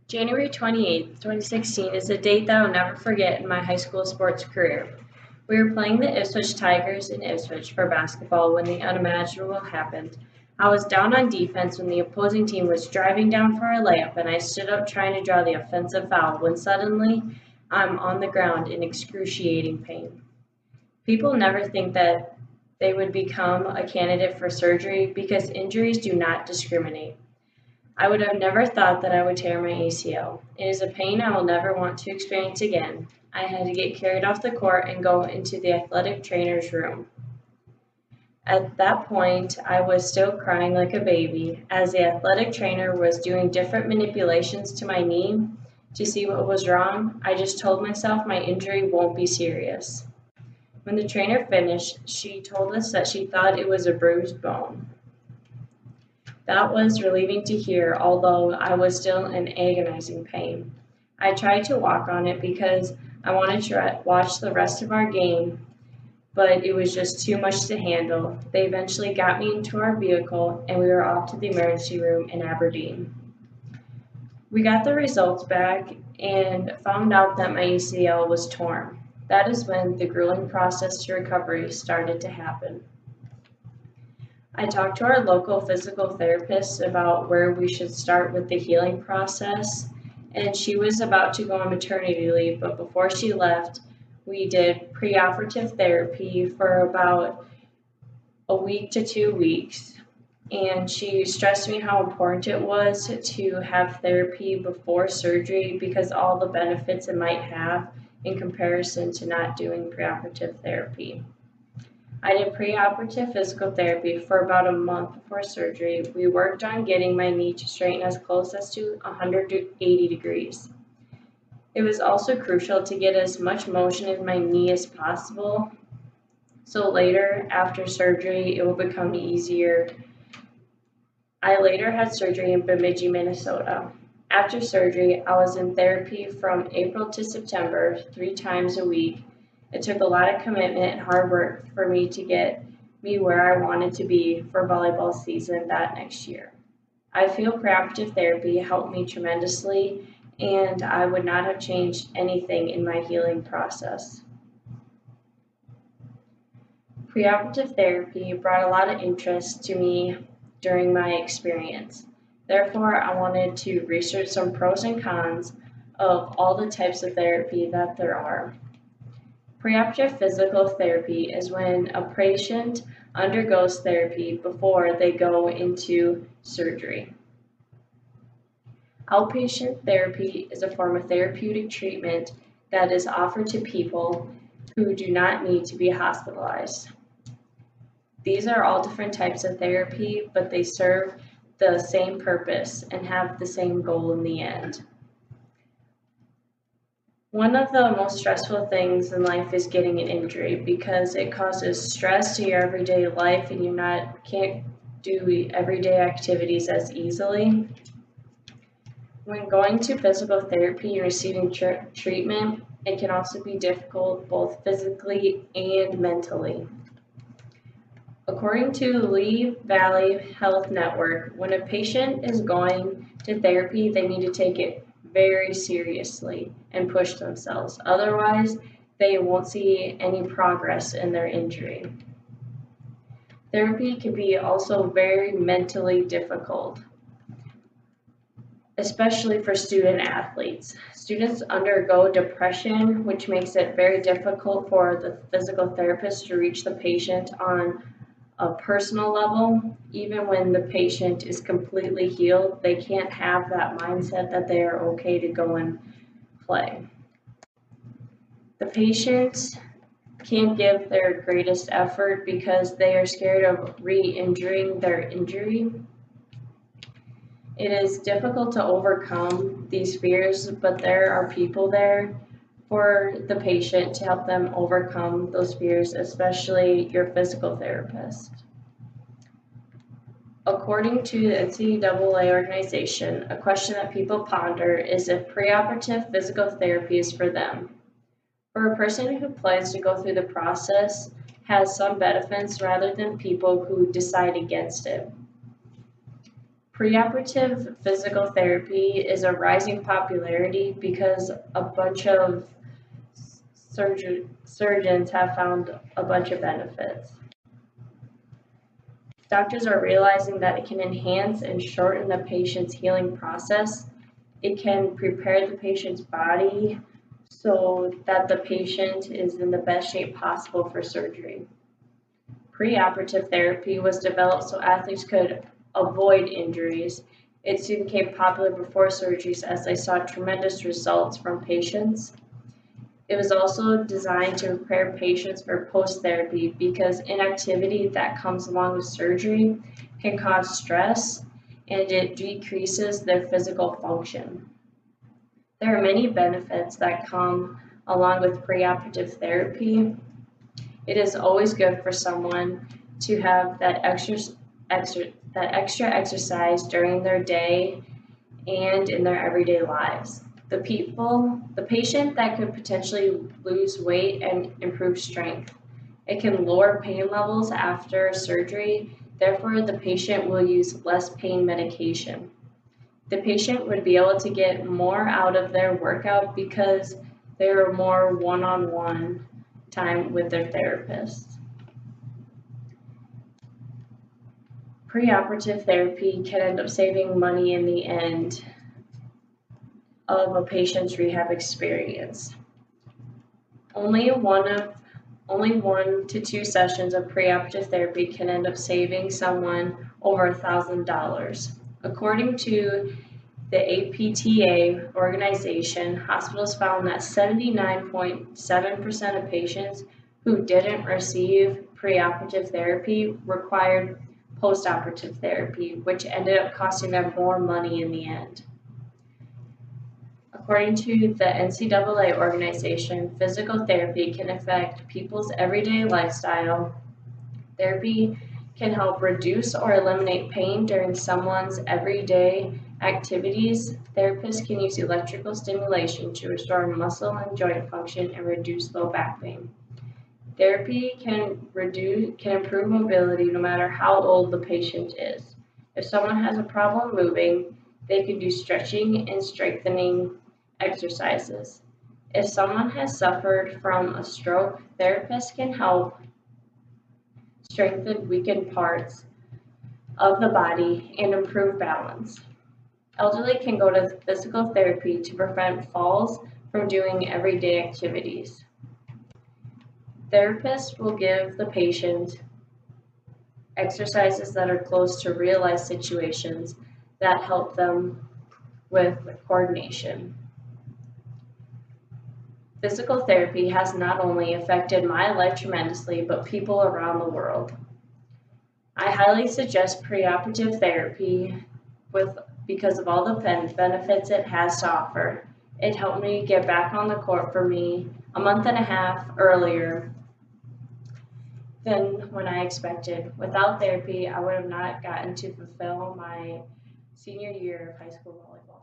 January 28th, 2016 is a date that I'll never forget in my high school sports career. We were playing the Ipswich Tigers in Ipswich for basketball when the unimaginable happened. I was down on defense when the opposing team was driving down for a layup, and I stood up trying to draw the offensive foul when suddenly I'm on the ground in excruciating pain. People never think that they would become a candidate for surgery because injuries do not discriminate. I would have never thought that I would tear my ACL. It is a pain I will never want to experience again. I had to get carried off the court and go into the athletic trainer's room. At that point, I was still crying like a baby as the athletic trainer was doing different manipulations to my knee to see what was wrong. I just told myself my injury won't be serious. When the trainer finished, she told us that she thought it was a bruised bone. That was relieving to hear, although I was still in agonizing pain. I tried to walk on it because I wanted to watch the rest of our game, but it was just too much to handle. They eventually got me into our vehicle and we were off to the emergency room in Aberdeen. We got the results back and found out that my ACL was torn. That is when the grueling process to recovery started to happen. I talked to our local physical therapist about where we should start with the healing process, and she was about to go on maternity leave, but before she left, we did preoperative therapy for about a week to 2 weeks. And she stressed me how important it was to have therapy before surgery because all the benefits it might have in comparison to not doing preoperative therapy. I did preoperative physical therapy for about a month before surgery. We worked on getting my knee to straighten as close as to 180 degrees. It was also crucial to get as much motion in my knee as possible, so later, after surgery, it will become easier. I later had surgery in Bemidji, Minnesota. After surgery, I was in therapy from April to September, 3 times a week. It took a lot of commitment and hard work for me to get me where I wanted to be for volleyball season that next year. I feel preoperative therapy helped me tremendously, and I would not have changed anything in my healing process. Preoperative therapy brought a lot of interest to me during my experience. Therefore, I wanted to research some pros and cons of all the types of therapy that there are. Preoperative physical therapy is when a patient undergoes therapy before they go into surgery. Outpatient therapy is a form of therapeutic treatment that is offered to people who do not need to be hospitalized. These are all different types of therapy, but they serve the same purpose and have the same goal in the end. One of the most stressful things in life is getting an injury because it causes stress to your everyday life and can't do everyday activities as easily. When going to physical therapy and receiving treatment, it can also be difficult both physically and mentally. According to Lee Valley Health Network, when a patient is going to therapy, they need to take it very seriously and push themselves. Otherwise, they won't see any progress in their injury. Therapy can be also very mentally difficult, especially for student athletes. Students undergo depression, which makes it very difficult for the physical therapist to reach the patient on a personal level. Even when the patient is completely healed, they can't have that mindset that they are okay to go and play. The patient can't give their greatest effort because they are scared of re-injuring their injury. It is difficult to overcome these fears, but there are people there for the patient to help them overcome those fears, especially your physical therapist. According to the NCAA organization, a question that people ponder is if preoperative physical therapy is for them. For a person who plans to go through the process, has some benefits rather than people who decide against it. Preoperative physical therapy is a rising popularity because a bunch of surgeons have found a bunch of benefits. Doctors are realizing that it can enhance and shorten the patient's healing process. It can prepare the patient's body so that the patient is in the best shape possible for surgery. Preoperative therapy was developed so athletes could avoid injuries. It soon became popular before surgeries as they saw tremendous results from patients. It was also designed to prepare patients for post-therapy because inactivity that comes along with surgery can cause stress and it decreases their physical function. There are many benefits that come along with preoperative therapy. It is always good for someone to have that extra exercise during their day and in their everyday lives. The patient that could potentially lose weight and improve strength. It can lower pain levels after surgery, therefore the patient will use less pain medication. The patient would be able to get more out of their workout because there are more one-on-one time with their therapist. Preoperative therapy can end up saving money in the end of a patient's rehab experience. Only one to two sessions of preoperative therapy can end up saving someone over $1,000. According to the APTA organization, hospitals found that 79.7% of patients who didn't receive preoperative therapy required postoperative therapy, which ended up costing them more money in the end. According to the NCAA organization, physical therapy can affect people's everyday lifestyle. Therapy can help reduce or eliminate pain during someone's everyday activities. Therapists can use electrical stimulation to restore muscle and joint function and reduce low back pain. Therapy can improve mobility no matter how old the patient is. If someone has a problem moving, they can do stretching and strengthening exercises. If someone has suffered from a stroke, therapists can help strengthen weakened parts of the body and improve balance. Elderly can go to physical therapy to prevent falls from doing everyday activities. Therapists will give the patient exercises that are close to real life situations that help them with coordination. Physical therapy has not only affected my life tremendously, but people around the world. I highly suggest preoperative therapy because of all the benefits it has to offer. It helped me get back on the court for me a month and a half earlier than when I expected. Without therapy, I would have not gotten to fulfill my senior year of high school volleyball.